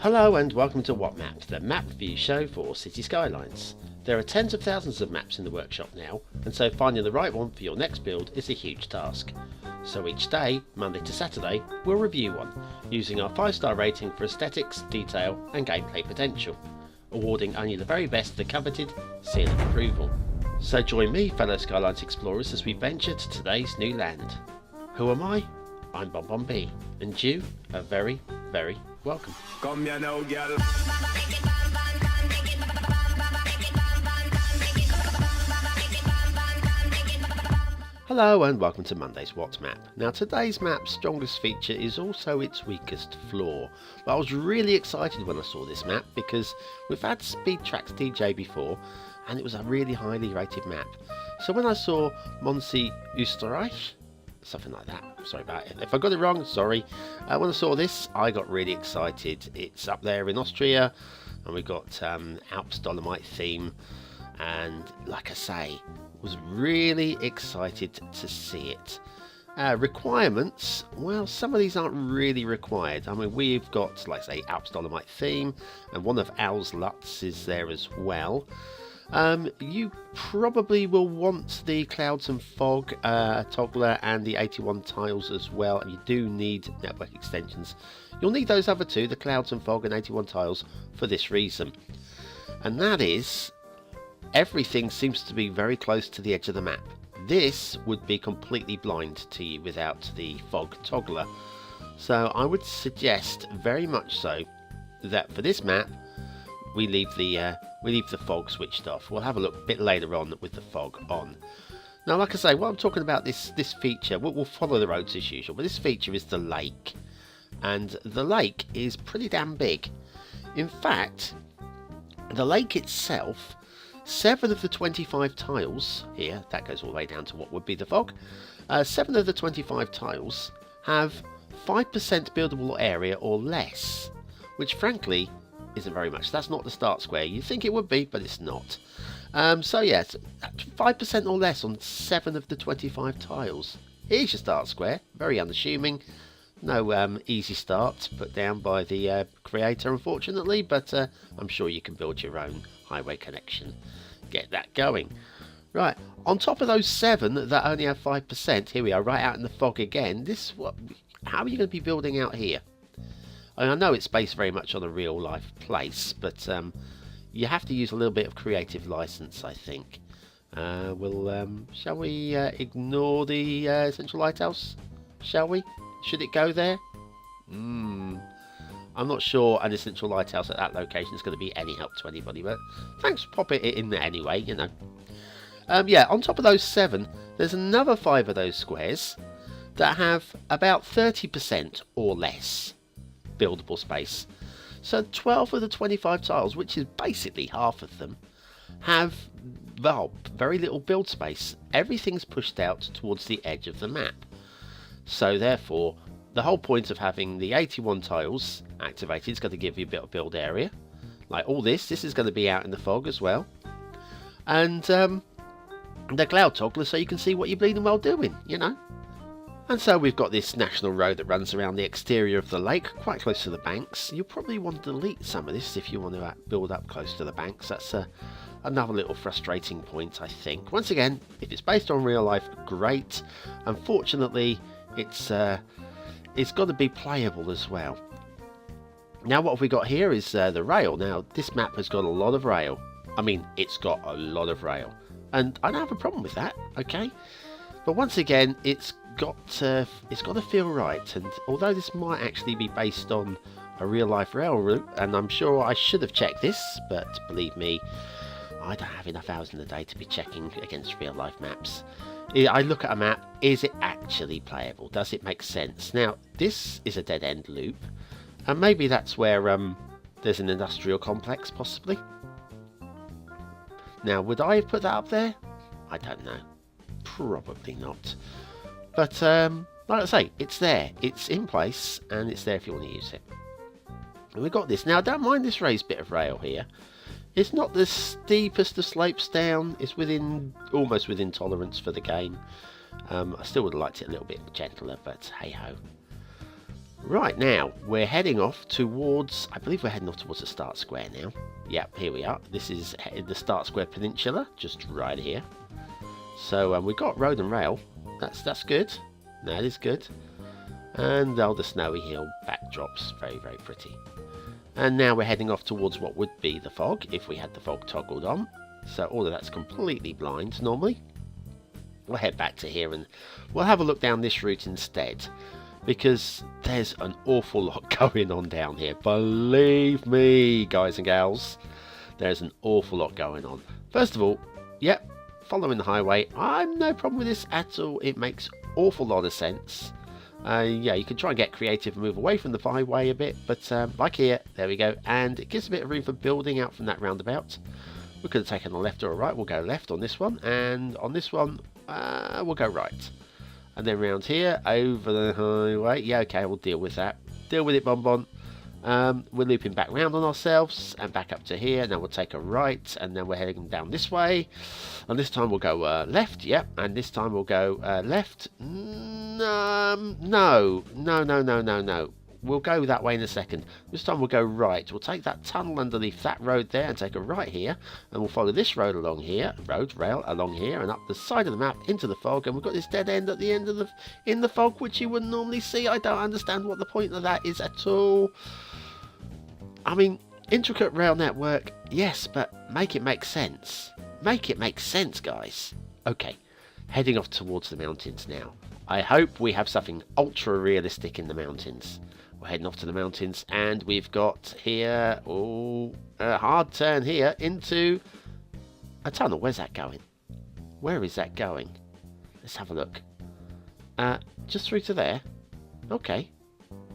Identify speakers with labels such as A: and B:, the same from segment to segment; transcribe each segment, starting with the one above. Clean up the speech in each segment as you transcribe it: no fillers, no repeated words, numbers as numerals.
A: Hello and welcome to What Map, the map review show for Cities Skylines. There are tens of thousands of maps in the workshop now, and so finding the right one for your next build is a huge task. So each day, Monday to Saturday, we'll review one, using our 5-star rating for aesthetics, detail and gameplay potential, awarding only the very best the coveted seal of approval. So join me, fellow Skylines explorers, as we venture to today's new land. Who am I? I'm BonBonB, and you are very, very welcome.
B: Come here now, girl.
A: Hello and welcome to Monday's What Map. Now today's map's strongest feature is also its weakest flaw. But I was really excited when I saw this map because we've had speedtraxxdj before and it was a really highly rated map. So when I saw Mondsee-Oberösterreich, something like that, sorry about it if I got it wrong, sorry. When I saw this I got really excited. It's up there in Austria and we've got Alps Dolomite theme, and like I say, was really excited to see it. Requirements, well, some of these aren't really required. I mean, we've got, like I say, Alps Dolomite theme, and one of Al's Luts is there as well. You probably will want the clouds and fog toggler and the 81 tiles as well, and you do need network extensions. You'll need those other two, the clouds and fog and 81 tiles, for this reason, and that is everything seems to be very close to the edge of the map. This would be completely blind to you without the fog toggler, so I would suggest very much so that for this map we leave the fog switched off. We'll have a look a bit later on with the fog on. Now, like I say, while I'm talking about this feature, we'll follow the roads as usual, but this feature is the lake, and the lake is pretty damn big. In fact, the lake itself, 7 of the 25 tiles here, that goes all the way down to what would be the fog, 7 of the 25 tiles have 5% buildable area or less, which frankly isn't very much. That's not the start square. You think it would be, but it's not. So yes, 5% or less on 7 of the 25 tiles. Here's your start square, very unassuming. No easy start put down by the creator, unfortunately, but I'm sure you can build your own highway connection. Get that going. Right, on top of those 7 that only have 5%, here we are, right out in the fog again. How are you going to be building out here? I know it's based very much on a real life place, but you have to use a little bit of creative license, I think. Shall we ignore the central lighthouse? Shall we? Should it go there? I'm not sure an essential lighthouse at that location is going to be any help to anybody, but thanks for popping it in there anyway, you know. Yeah, on top of those 7, there's another 5 of those squares that have about 30% or less buildable space. So 12 of the 25 tiles, which is basically half of them, have, well, very little build space. Everything's pushed out towards the edge of the map. So therefore, the whole point of having the 81 tiles activated is going to give you a bit of build area. Like all this is going to be out in the fog as well. And the cloud toggler, so you can see what you're bleeding well doing, you know. And so we've got this national road that runs around the exterior of the lake, quite close to the banks. You'll probably want to delete some of this if you want to build up close to the banks. That's another little frustrating point, I think. Once again, if it's based on real life, great. Unfortunately, it's got to be playable as well. Now what have we got here is the rail. Now this map has got a lot of rail. I mean, it's got a lot of rail, and I don't have a problem with that, okay? But once again, it's got to feel right, and although this might actually be based on a real life rail route, and I'm sure I should have checked this, but believe me, I don't have enough hours in the day to be checking against real life maps. I look at a map, is it actually playable? Does it make sense? Now, this is a dead end loop, and maybe that's where there's an industrial complex, possibly. Now, would I have put that up there? I don't know. Probably not. But, like I say, it's there. It's in place, and it's there if you want to use it. And we've got this. Now, I don't mind this raised bit of rail here. It's not the steepest of slopes down. It's almost within tolerance for the game. I still would have liked it a little bit gentler, but hey ho. Right, now we're heading off towards, I believe we're heading off towards the start square now. Yep, here we are. This is the start square peninsula, just right here. So we've got road and rail. That's good. That is good. And all the snowy hill backdrops, very, very pretty. And now we're heading off towards what would be the fog, if we had the fog toggled on. So all of that's completely blind normally. We'll head back to here and we'll have a look down this route instead, because there's an awful lot going on down here. Believe me, guys and gals, there's an awful lot going on. First of all, yep, following the highway. I'm no problem with this at all. It makes awful lot of sense. Yeah, you can try and get creative and move away from the highway a bit, but like here, there we go, and it gives a bit of room for building out from that roundabout. We could have taken a left or a right. We'll go left on this one, and on this one we'll go right, and then round here over the highway. Yeah, okay, we'll deal with that. Deal with it, BonBon. We're looping back round on ourselves and back up to here. Now we'll take a right, and then we're heading down this way, and this time we'll go left. Yep, and this time we'll go left. No. We'll go that way in a second. This time we'll go right. We'll take that tunnel underneath that road there and take a right here, and we'll follow this road along here, rail along here, and up the side of the map into the fog. And we've got this dead end at the end of in the fog, which you wouldn't normally see. I don't understand what the point of that is at all. I mean, intricate rail network, yes, but make it make sense. Make it make sense, guys. Okay, heading off towards the mountains now. I hope we have something ultra realistic in the mountains. We're heading off to the mountains, and we've got here, a hard turn here into a tunnel. Where's that going? Where is that going? Let's have a look. Just through to there. Okay.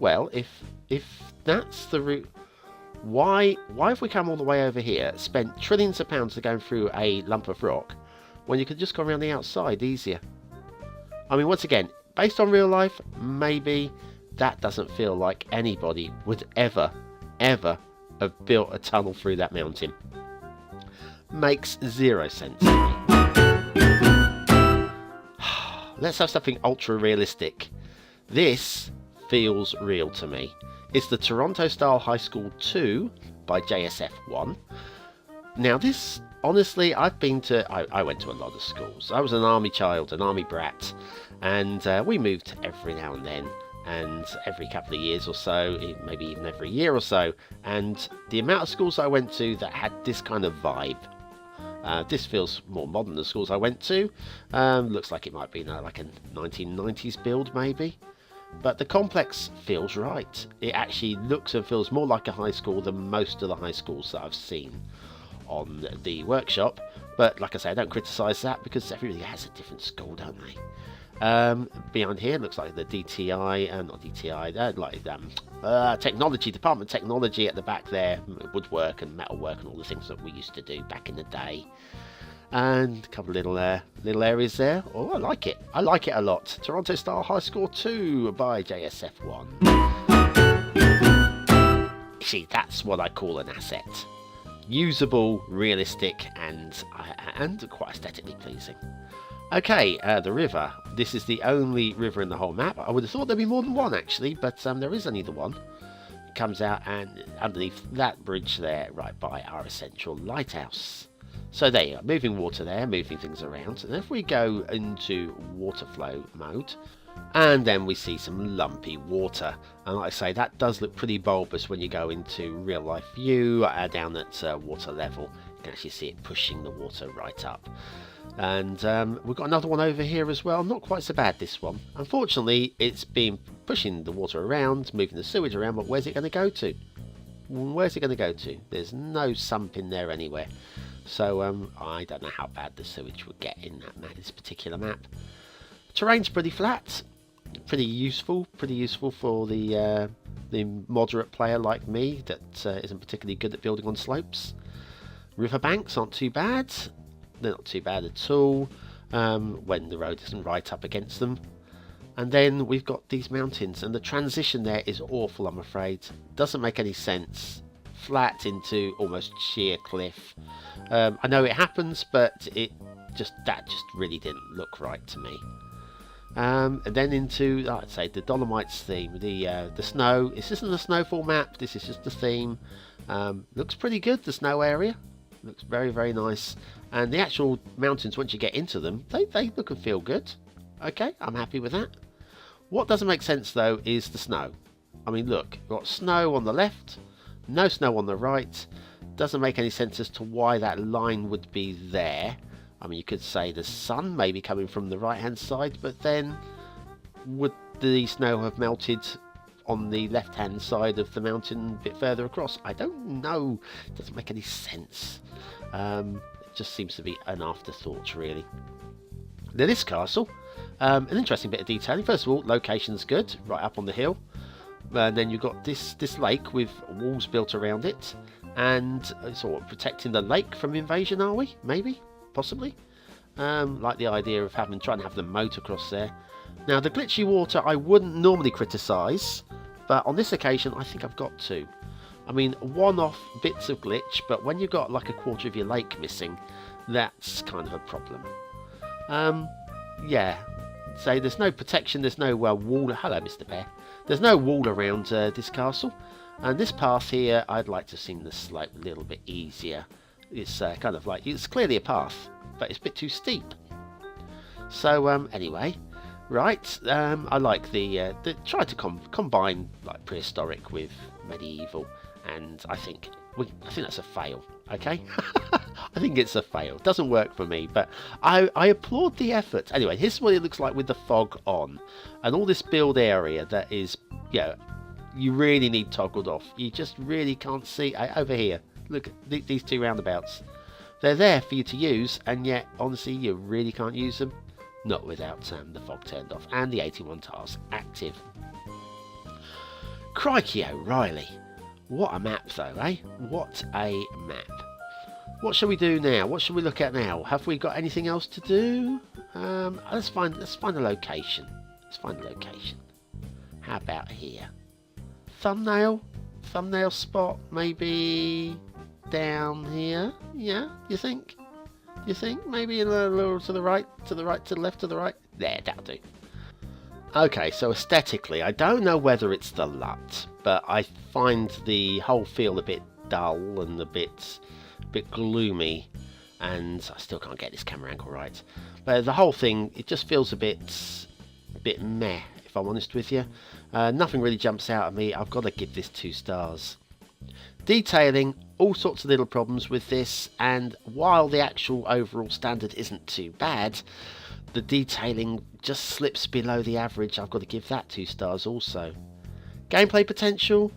A: Well, if that's the route, why have we come all the way over here, spent trillions of pounds to go through a lump of rock, when you could just go around the outside easier? I mean, once again, based on real life, maybe that doesn't feel like anybody would ever have built a tunnel through that mountain. Makes zero sense to me. Let's have something ultra realistic. This feels real to me. It's the Toronto Style High School 2 by JSF1. Now this, honestly, I went to a lot of schools. I was an army child, an army brat, and we moved every now and then, and every couple of years or so, maybe even every year or so, and the amount of schools I went to that had this kind of vibe. This feels more modern than the schools I went to. Looks like it might be like a 1990s build maybe. But the complex feels right. It actually looks and feels more like a high school than most of the high schools that I've seen on the workshop. But like I say, I don't criticise that because everybody has a different school, don't they? Behind here looks like the DTI, not DTI, like technology, Department of Technology at the back there, woodwork and metalwork and all the things that we used to do back in the day. And a couple of little areas there. Oh, I like it. I like it a lot. Toronto Style High School 2 by JSF1. See, that's what I call an asset. Usable, realistic, and quite aesthetically pleasing. Okay, the river. This is the only river in the whole map. I would have thought there'd be more than one actually, but there is only the one. It comes out and underneath that bridge there, right by our essential lighthouse. So there you are, moving water there, moving things around. And if we go into water flow mode, and then we see some lumpy water. And like I say, that does look pretty bulbous when you go into real life view down at water level. You can actually see it pushing the water right up. And we've got another one over here as well. Not quite so bad, this one. Unfortunately, it's been pushing the water around, moving the sewage around, but where's it going to go to? Where's it going to go to? There's no sump in there anywhere. So I don't know how bad the sewage would get in this particular map. Terrain's pretty flat, pretty useful for the moderate player like me that isn't particularly good at building on slopes. Riverbanks aren't too bad. They're not too bad at all when the road isn't right up against them. And then we've got these mountains, and the transition there is awful, I'm afraid. Doesn't make any sense. Flat into almost sheer cliff. I know it happens, but that just really didn't look right to me. And then into, like I say, the Dolomites theme, the snow. This isn't a snowfall map. This is just the theme. Looks pretty good. The snow area looks very, very nice. And the actual mountains, once you get into them, they look and feel good. Okay, I'm happy with that. What doesn't make sense though is the snow. I mean, look, you've got snow on the left, no snow on the right. Doesn't make any sense as to why that line would be there. I mean, you could say the sun may be coming from the right hand side, but then would the snow have melted on the left hand side of the mountain a bit further across? I don't know. It doesn't make any sense. It just seems to be an afterthought, really. Now this castle, an interesting bit of detailing. First of all, location's good, right up on the hill. And then you've got this lake with walls built around it, and sort of protecting the lake from invasion, are we? Maybe, possibly. Like the idea of trying to have the moat across there. Now the glitchy water I wouldn't normally criticise, but on this occasion I think I've got to. I mean, one-off bits of glitch, but when you've got like a quarter of your lake missing, that's kind of a problem. Yeah, so there's no protection, there's no wall. Hello, Mr. Bear. There's no wall around this castle, and this path here, I'd like to see the slope a little bit easier. It's kind of like, it's clearly a path, but it's a bit too steep. So anyway, right, I like the try to combine like prehistoric with medieval, and I think that's a fail. Okay, I think it's a fail. Doesn't work for me, but I applaud the effort. Anyway, here's what it looks like with the fog on, and all this build area that is, you really need toggled off. You just really can't see. Over here, look at these two roundabouts. They're there for you to use, and yet honestly, you really can't use them. Not without the fog turned off and the 81 tiles active. Crikey O'Reilly. What a map though, eh? What a map. What shall we do now? What shall we look at now? Have we got anything else to do? Let's find a location. Let's find a location. How about here? Thumbnail spot, maybe down here. Yeah, you think? You think maybe a little to the right, to the left, to the right? There, that'll do. Okay, so aesthetically, I don't know whether it's the LUT, but I find the whole feel a bit dull and a bit gloomy, and I still can't get this camera angle right. But the whole thing, it just feels a bit meh, if I'm honest with you. Nothing really jumps out at me. I've got to give this 2 stars. Detailing, all sorts of little problems with this, and while the actual overall standard isn't too bad, the detailing just slips below the average. I've got to give that 2 stars also. Gameplay potential,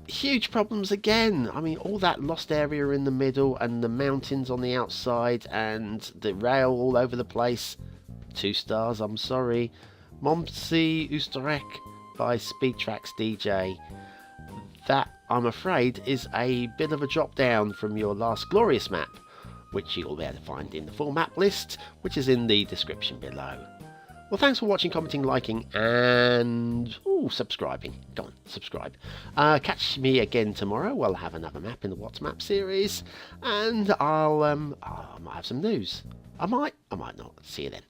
A: huge problems again. I mean, all that lost area in the middle and the mountains on the outside and the rail all over the place. 2 stars, I'm sorry. Mondsee-Oberösterreich by speedtraxxdj. That, I'm afraid, is a bit of a drop down from your last glorious map, which you'll be able to find in the full map list, which is in the description below. Well, thanks for watching, commenting, liking, and subscribing. Go on, subscribe. Catch me again tomorrow. We'll have another map in the What's Map series, and I might have some news. I might not. See you then.